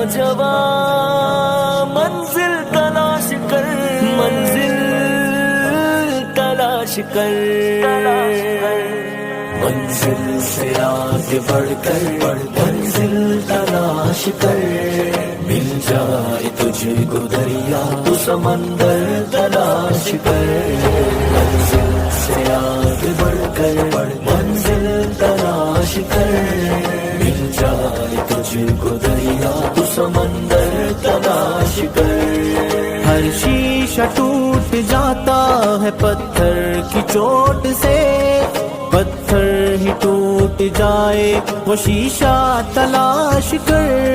نوجوان منزل تلاش کر، منزل تلاش کر، منزل سے آگے بڑھ کر منزل تلاش کر، مل جائے تجھ کو دریا تو سمندر تلاش کر، منزل سے آگے بڑھ کر منزل تلاش کر، مل جائے تجھ کو دریا تو سمندر تلاش کر۔ ہر شیشہ ٹوٹ جاتا ہے پتھر کی چوٹ سے، پتھر ہی ٹوٹ جائے وہ شیشہ تلاش کر۔